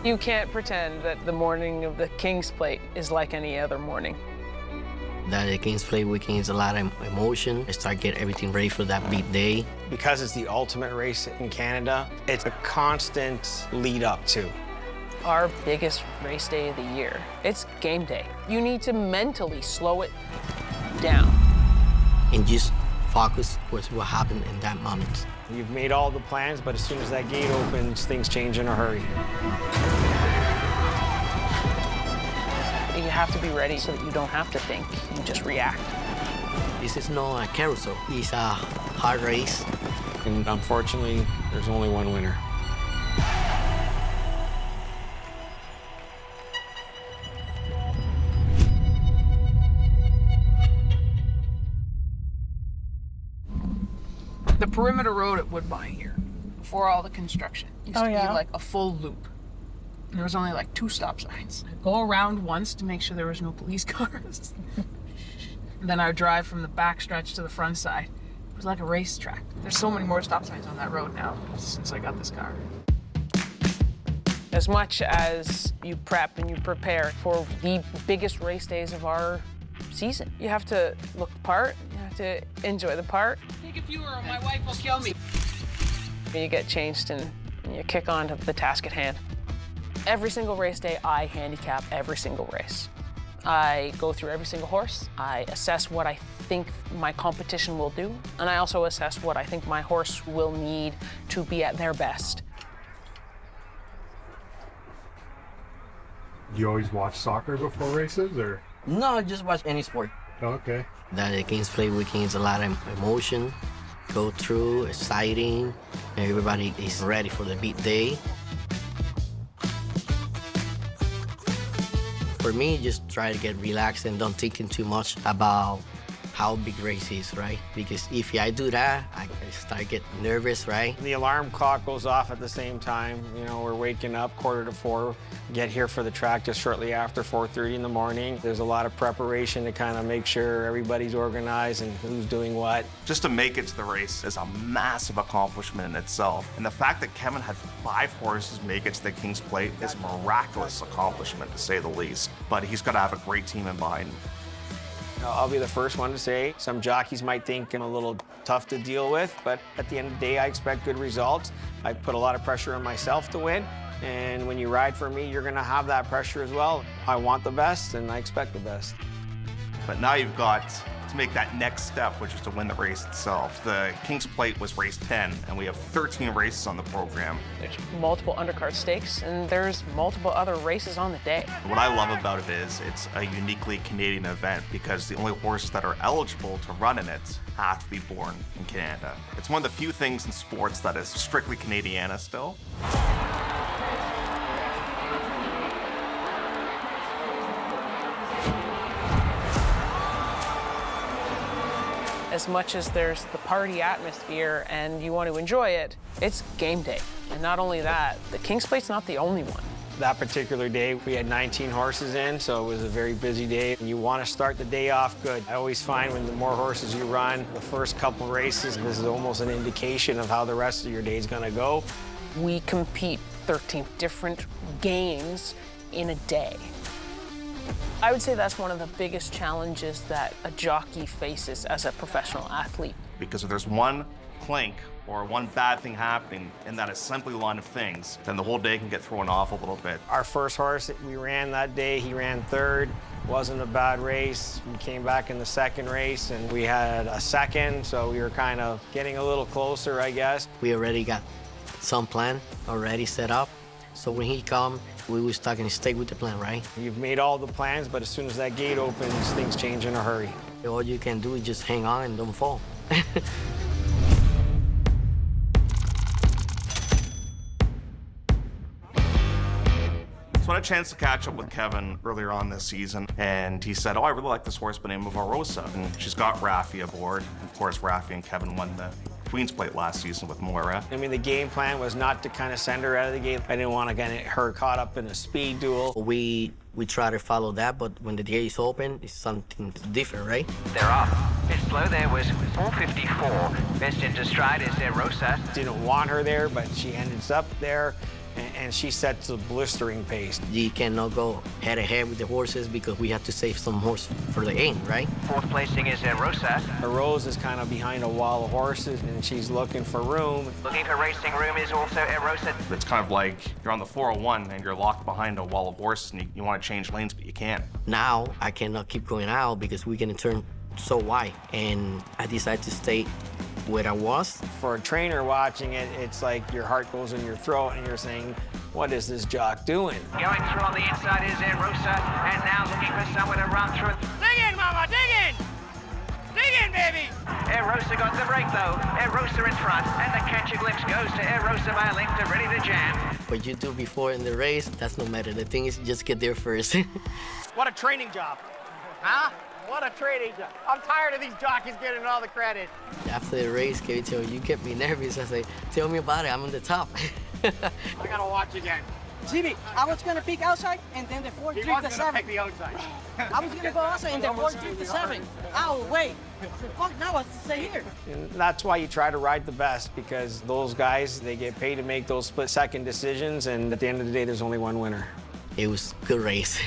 You can't pretend that the morning of the King's Plate is like any other morning. The King's Plate weekend is a lot of emotion. I start getting everything ready for that big day. Because it's the ultimate race in Canada, it's a constant lead up to. Our biggest race day of the year, it's game day. You need to mentally slow it down. And just focus with what happened in that moment. You've made all the plans, but as soon as that gate opens, things change in a hurry. You have to be ready so that you don't have to think, you just react. This is not a carousel, it's a hard race. And unfortunately, there's only one winner. The perimeter road at Woodbine here, before all the construction, used to be like a full loop. And there was only like 2 stop signs. I'd go around once to make sure there was no police cars. And then I would drive from the back stretch to the front side. It was like a racetrack. There's so many more stop signs on that road now since I got this car. As much as you prep and you prepare for the biggest race days of our season, you have to look the part, you have to enjoy the part. Take a few or my wife will kill me. You get changed and you kick on to the task at hand. Every single race day, I handicap every single race. I go through every single horse. I assess what I think my competition will do, and I also assess what I think my horse will need to be at their best. Do you always watch soccer before races, or? No, just watch any sport. Okay. The King's Plate weekend is a lot of emotion, go through, exciting. Everybody is ready for the big day. For me, just try to get relaxed and don't thinking too much about how big race is, right? Because if I do that, I start getting nervous, right? The alarm clock goes off at the same time. You know, we're waking up 3:45, get here for the track just shortly after 4:30 in the morning. There's a lot of preparation to kind of make sure everybody's organized and who's doing what. Just to make it to the race is a massive accomplishment in itself. And the fact that Kevin had 5 horses make it to the King's Plate is a miraculous accomplishment, to say the least. But he's got to have a great team in mind. I'll be the first one to say some jockeys might think I'm a little tough to deal with, but at the end of the day, I expect good results. I put a lot of pressure on myself to win, and when you ride for me, you're gonna have that pressure as well. I want the best, and I expect the best. But now you've got to make that next step, which is to win the race itself. The King's Plate was race 10, and we have 13 races on the program. There's multiple undercard stakes, and there's multiple other races on the day. What I love about it is it's a uniquely Canadian event because the only horses that are eligible to run in it have to be born in Canada. It's one of the few things in sports that is strictly Canadiana still. As much as there's the party atmosphere and you want to enjoy it, it's game day. And not only that, the King's Plate's not the only one. That particular day, we had 19 horses in, so it was a very busy day. You want to start the day off good. I always find when the more horses you run, the first couple races, this is almost an indication of how the rest of your day is going to go. We compete 13 different games in a day. I would say that's one of the biggest challenges that a jockey faces as a professional athlete. Because if there's one clink or one bad thing happening in that assembly line of things, then the whole day can get thrown off a little bit. Our first horse that we ran that day, he ran 3rd. Wasn't a bad race. We came back in the 2nd race and we had a 2nd, so we were kind of getting a little closer, I guess. We already got some plan already set up. So when he come, we was talking to stay with the plan, right? You've made all the plans, but as soon as that gate opens, things change in a hurry. All you can do is just hang on and don't fall. So I had a chance to catch up with Kevin earlier on this season, and he said, oh, I really like this horse by the name of Arosa. And she's got Rafi aboard. And of course, Rafi and Kevin won the Queen's Plate last season with Moira. I mean, the game plan was not to kind of send her out of the gate. I didn't want to get her caught up in a speed duel. We try to follow that, but when the gate is open, it's something different, right? They're off. Best blow there was 454. Best into stride is Rosa. Didn't want her there, but she ended up there. and she sets a blistering pace. You cannot go head to head with the horses because we have to save some horse for the end, right? Fourth placing is Rosa. Rose is kind of behind a wall of horses, and she's looking for room. Looking for racing room is also Rosa. It's kind of like you're on the 401 and you're locked behind a wall of horses and you want to change lanes, but you can't. Now I cannot keep going out because we're gonna turn so wide, and I decided to stay where I was. For a trainer watching it, it's like your heart goes in your throat and you're saying, what is this jock doing? Going through on the inside is Rosa, and now looking for someone to run through. Dig in, mama, dig in! Dig in, baby! Rosa got the break though. Rosa in front, and the catch a glimpse goes to Rosa by a length to ready to jam. What you do before in the race, that's no matter. The thing is, just get there first. What a training job. Huh? What a training job. I'm tired of these jockeys getting all the credit. After the race, Kevin told me, you get me nervous. I say, tell me about it, I'm on the top. I gotta watch again. Jimmy, I was gonna pick outside and then the 4 He drift was the gonna 7. pick the outside. I was gonna go outside and the 4 drift the 7. Oh, wait. Fuck, now I stay here. And that's why you try to ride the best, because those guys, they get paid to make those split-second decisions, and at the end of the day, there's only one winner. It was a good race.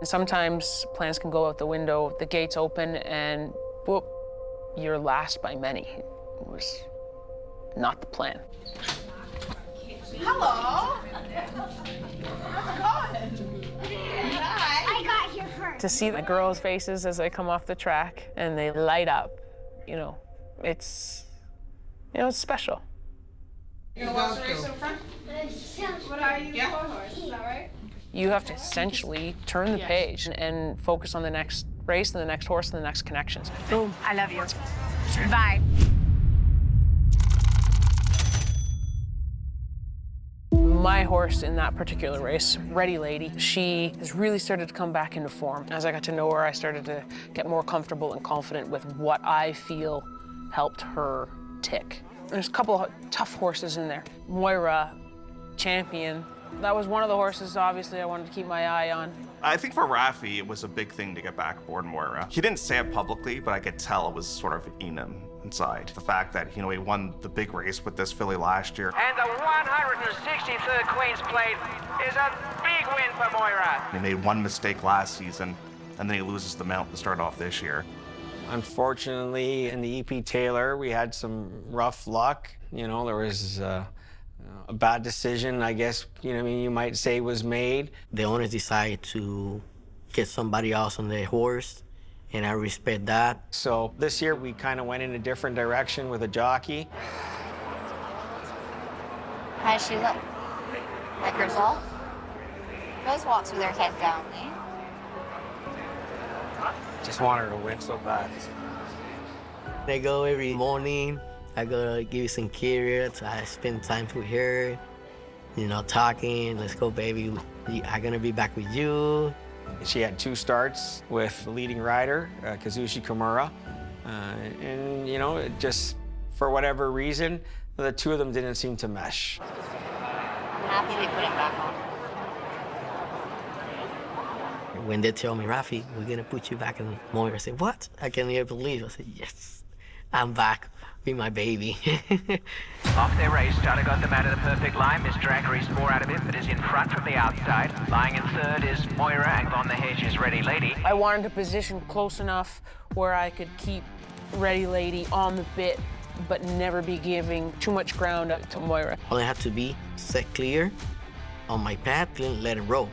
Sometimes plans can go out the window, the gates open, and whoop, you're last by many. It was not the plan. Hello. How's it going? I got here first. To see the girls' faces as they come off the track and they light up, it's special. You gonna watch the race in front? What are you? Yeah. Horse, is that right? You have to essentially turn the page and focus on the next race and the next horse and the next connections. Boom. I love you. Bye. My horse in that particular race, Ready Lady, she has really started to come back into form. As I got to know her, I started to get more comfortable and confident with what I feel helped her tick. There's a couple of tough horses in there. Moira, Champion. That was one of the horses, obviously, I wanted to keep my eye on. I think for Rafi, it was a big thing to get back aboard Moira. He didn't say it publicly, but I could tell it was sort of in him inside. The fact that, he won the big race with this filly last year. And the 163rd Queen's Plate is a big win for Moira. He made one mistake last season, and then he loses the mount to start off this year. Unfortunately, in the EP Taylor, we had some rough luck. There was a bad decision, I guess, you might say, was made. The owners decided to get somebody else on the horse, and I respect that. So this year, we kind of went in a different direction with a jockey. How does she look? Like herself? Rose walks with her head down, eh? Just want her to win so bad. I go every morning. I go give some carrots. I spend time with her, talking. Let's go, baby. I'm gonna be back with you. She had 2 starts with the leading rider, Kazushi Kimura. And, it just, for whatever reason, the 2 of them didn't seem to mesh. I'm happy they put him back on. When they tell me, Rafi, we're gonna put you back in Moira, I say, what? I can't even believe. I said, yes, I'm back with my baby. Off their race, Starter got them out of the perfect line. Miss Draggery's more out of it, but is in front from the outside. Lying in third is Moira, and on the hedge is Ready Lady. I wanted to position close enough where I could keep Ready Lady on the bit, but never be giving too much ground up to Moira. All I have to be set clear on my path and let it roll.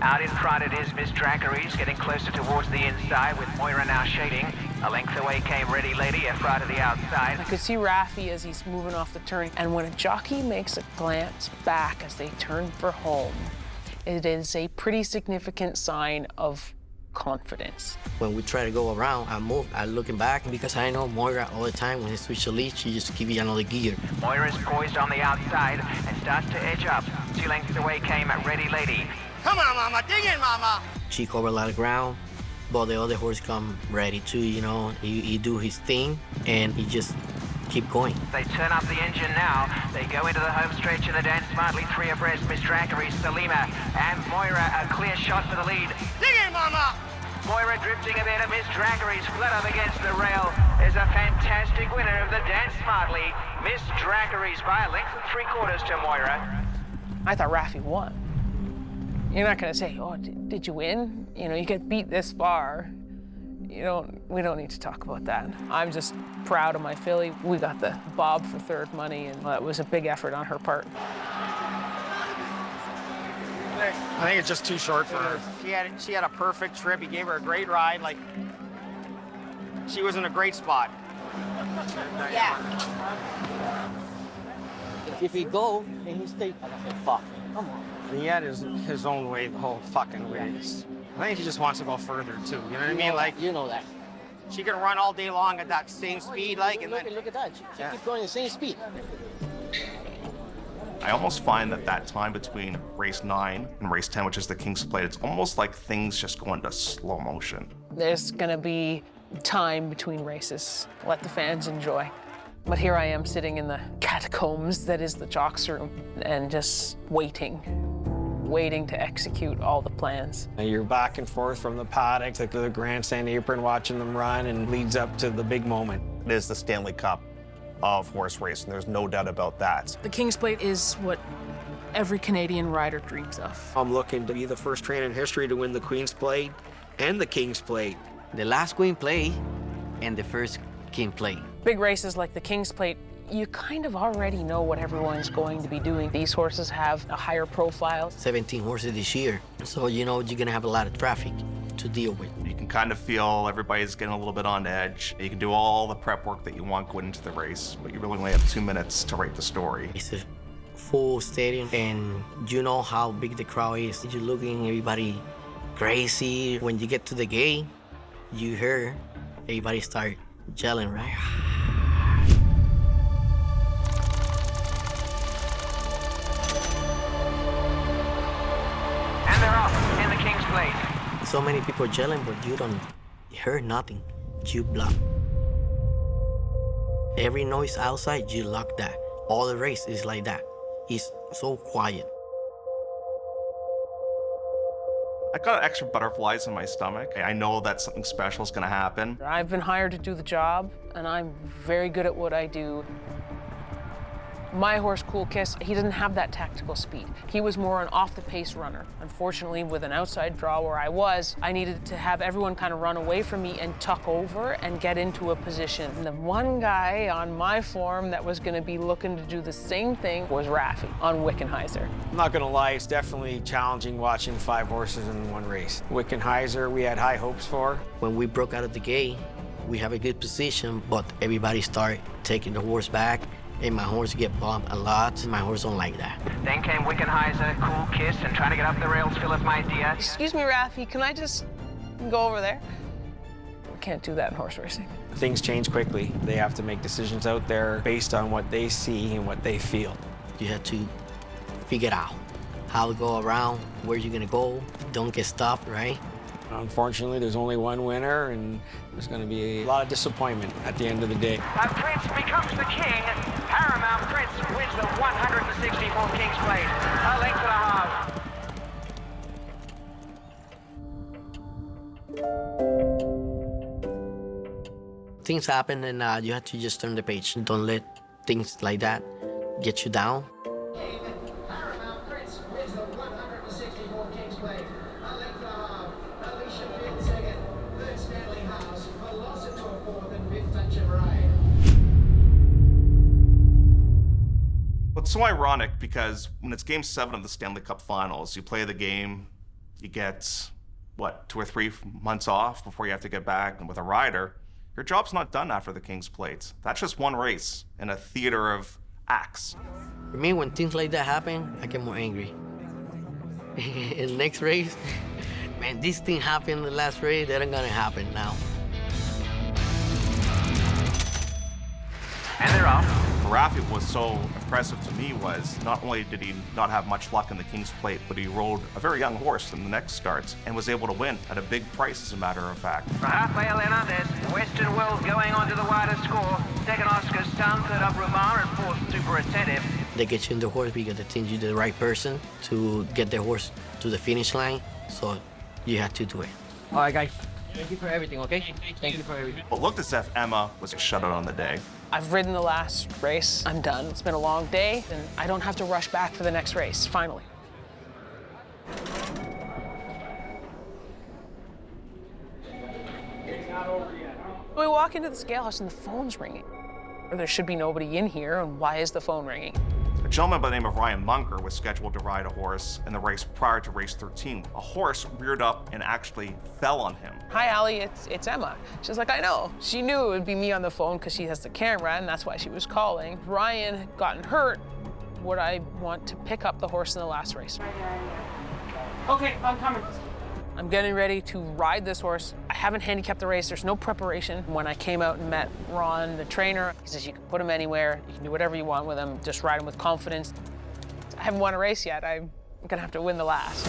Out in front it is Miss Draggery's, getting closer towards the inside with Moira now shading. A length away came Ready Lady, a far to the outside. I could see Rafi as he's moving off the turn, and when a jockey makes a glance back as they turn for home, it is a pretty significant sign of confidence. When we try to go around, I'm looking back because I know Moira all the time. When they switch the lead, she just give you another gear. Moira's poised on the outside and starts to edge up. 2 lengths away came Ready Lady. Come on, mama, dig in, mama. She covered a lot of ground, but the other horse come ready too, He do his thing, and he just keep going. They turn up the engine now. They go into the home stretch and they dance smartly 3 abreast. Miss Draggery, Salima, and Moira, a clear shot for the lead. Dig in, mama. Moira drifting a bit, and Miss Draggery's flat up against the rail. Is a fantastic winner of the Dance Smartly. Miss Draggery's by a length and 3/4 to Moira. I thought Rafi won. You're not gonna say, oh, did you win? You know, you get beat this far. We don't need to talk about that. I'm just proud of my filly. We got the bob for third money, and that was a big effort on her part. I think it's just too short for her. She had a perfect trip. He gave her a great ride. Like, she was in a great spot. Yeah. If he go and he stay, I say, fuck, come on. He had his own way the whole fucking way. I think he just wants to go further too. You know what I mean? Like, you know that. she can run all day long at that same speed, like, and then Look at that. She keeps going the same speed. I almost find that time between race 9 and race 10, which is the King's Plate, it's almost like things just go into slow motion. There's gonna be time between races. Let the fans enjoy. But here I am sitting in the catacombs that is the jocks room and just waiting to execute all the plans. And you're back and forth from the paddock to the grandstand apron watching them run, and leads up to the big moment. It is the Stanley Cup of horse racing. There's no doubt about that. The King's Plate is what every Canadian rider dreams of. I'm looking to be the first trainer in history to win the Queen's Plate and the King's Plate. The last Queen Plate and the first King Plate. Big races like the King's Plate, you kind of already know what everyone's going to be doing. These horses have a higher profile. 17 horses this year, so you're gonna have a lot of traffic to deal with. You can kind of feel everybody's getting a little bit on edge. You can do all the prep work that you want going into the race, but you really only have 2 minutes to write the story. It's a full stadium, and you know how big the crowd is. You're looking everybody crazy. When you get to the gate, you hear everybody start yelling, right? And they're off in the King's Plate. So many people yelling, but you don't hear nothing. You block. Every noise outside, you lock that. All the race is like that. It's so quiet. I got extra butterflies in my stomach. I know that something special is gonna happen. I've been hired to do the job, and I'm very good at what I do. My horse, Cool Kiss, he doesn't have that tactical speed. He was more an off-the-pace runner. Unfortunately, with an outside draw where I was, I needed to have everyone kind of run away from me and tuck over and get into a position. And the one guy on my form that was gonna be looking to do the same thing was Rafi on Wickenheiser. I'm not gonna lie, it's definitely challenging watching 5 horses in one race. Wickenheiser, we had high hopes for. When we broke out of the gate, we have a good position, but everybody start taking the horse back, and my horse get bumped a lot. My horse don't like that. Then came Wickenheiser, Cool Kiss, and trying to get up the rails, Philip, my dear. Excuse me, Rafi, can I just go over there? We can't do that in horse racing. Things change quickly. They have to make decisions out there based on what they see and what they feel. You have to figure out how to go around, where you're gonna go, don't get stopped, right? Unfortunately, there's only one winner, and there's going to be a lot of disappointment at the end of the day. A prince becomes the king. Paramount Prince wins the 164 King's Plate. A length and a half. Things happen, and you have to just turn the page. Don't let things like that get you down. Paramount Prince wins the 164 King's Plate. A length and a half. Alicia Pitt second. Third Stanley House. Velocity fourth and fifth Touch and Ride. Well, it's so ironic because when it's Game 7 of the Stanley Cup Finals, you play the game, you get, 2 or 3 months off before you have to get back, and with a rider, your job's not done after the King's Plate. That's just one race in a theater of acts. For me, when things like that happen, I get more angry. In the next race, man, this thing happened in the last race, that ain't gonna happen now. And they're off. Rafi, what was so impressive to me was not only did he not have much luck in the King's Plate, but he rode a very young horse in the next start and was able to win at a big price, as a matter of fact. Rafael Hernandez, Western World going on to the wider score. Second Oscar's Son, third up Rumar, and fourth Super Attentive. They get you in the horse because they think you're the right person to get the horse to the finish line, so you have to do it. All right, guys, Thank you for everything, okay? Thank you for everything. It looked as if Emma was a shutout on the day. I've ridden the last race. I'm done. It's been a long day, and I don't have to rush back for the next race, finally. We walk into the scale house and the phone's ringing. There should be nobody in here, and why is the phone ringing? A gentleman by the name of Ryan Munker was scheduled to ride a horse in the race prior to race 13. A horse reared up and actually fell on him. Hi, Allie, it's Emma. She's like, I know. She knew it would be me on the phone because she has the camera, and that's why she was calling. Ryan had gotten hurt. Would I want to pick up the horse in the last race? Okay, I'm coming. I'm getting ready to ride this horse. I haven't handicapped the race. There's no preparation. When I came out and met Ron, the trainer, he says you can put him anywhere. You can do whatever you want with him. Just ride him with confidence. I haven't won a race yet. I'm gonna have to win the last.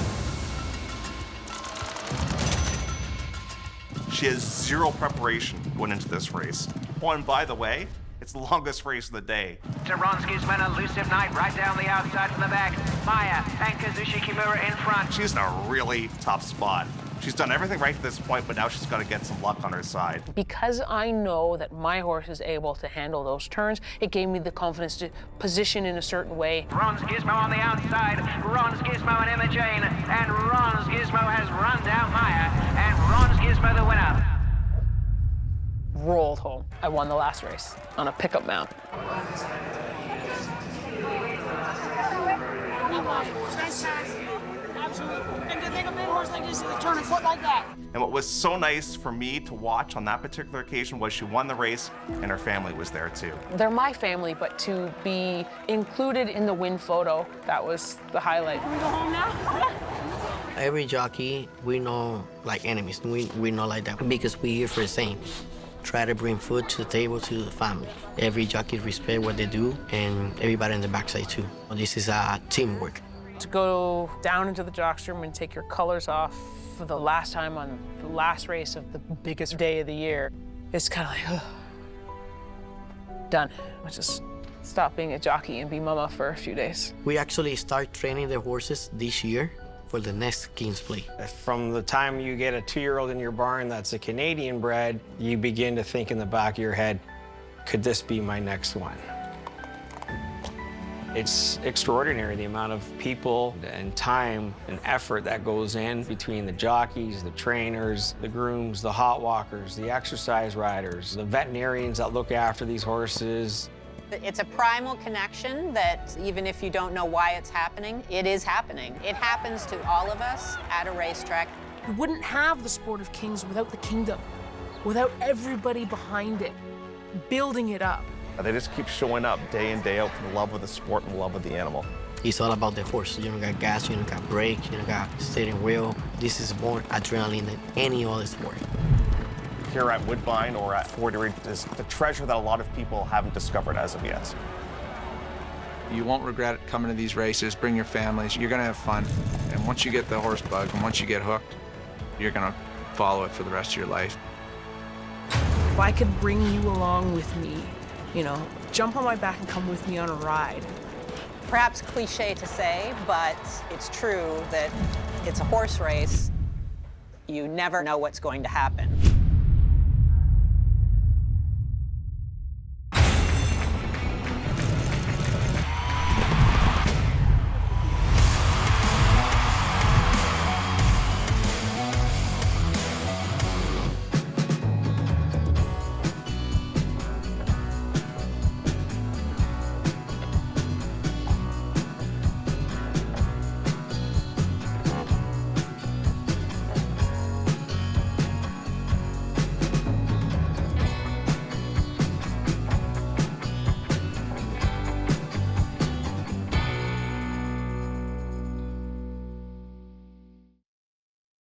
She has zero preparation going into this race. Oh, and by the way, it's the longest race of the day. Taronski's an elusive knight right down the outside from the back. Maya and Kazushi Kimura in front. She's in a really tough spot. She's done everything right to this point, but now she's got to get some luck on her side. Because I know that my horse is able to handle those turns, it gave me the confidence to position in a certain way. Ron's Gizmo on the outside. Ron's Gizmo and Emma Jane. And Ron's Gizmo has run down Maya. And Ron's Gizmo the winner. Rolled home. I won the last race on a pickup mount. And to make a big horse like this, they turn a foot like that. And what was so nice for me to watch on that particular occasion was she won the race and her family was there too. They're my family, but to be included in the win photo, that was the highlight. Can we go home now? Every jockey, we know like enemies. We know like that because we're here for the same. Try to bring food to the table to the family. Every jockey respect what they do and everybody in the backside too. This is teamwork. To go down into the jock's room and take your colors off for the last time on the last race of the biggest day of the year, it's kind of like, done. I just stop being a jockey and be mama for a few days. We actually start training the horses this year for the next King's Play. From the time you get a 2-year-old in your barn that's a Canadian bred, you begin to think in the back of your head, could this be my next one? It's extraordinary the amount of people and time and effort that goes in between the jockeys, the trainers, the grooms, the hot walkers, the exercise riders, the veterinarians that look after these horses. It's a primal connection that even if you don't know why it's happening, it is happening. It happens to all of us at a racetrack. We wouldn't have the Sport of Kings without the kingdom, without everybody behind it, building it up. They just keep showing up day in, day out for the love of the sport and love of the animal. It's all about the horse. You don't got gas, you don't got brake, you don't got steering wheel. This is more adrenaline than any other sport. Here at Woodbine or at Fort Erie is the treasure that a lot of people haven't discovered as of yet. You won't regret it coming to these races. Bring your families. You're going to have fun. And once you get the horse bug and once you get hooked, you're going to follow it for the rest of your life. If I could bring you along with me, you know, jump on my back and come with me on a ride. Perhaps cliche to say, but it's true that it's a horse race. You never know what's going to happen.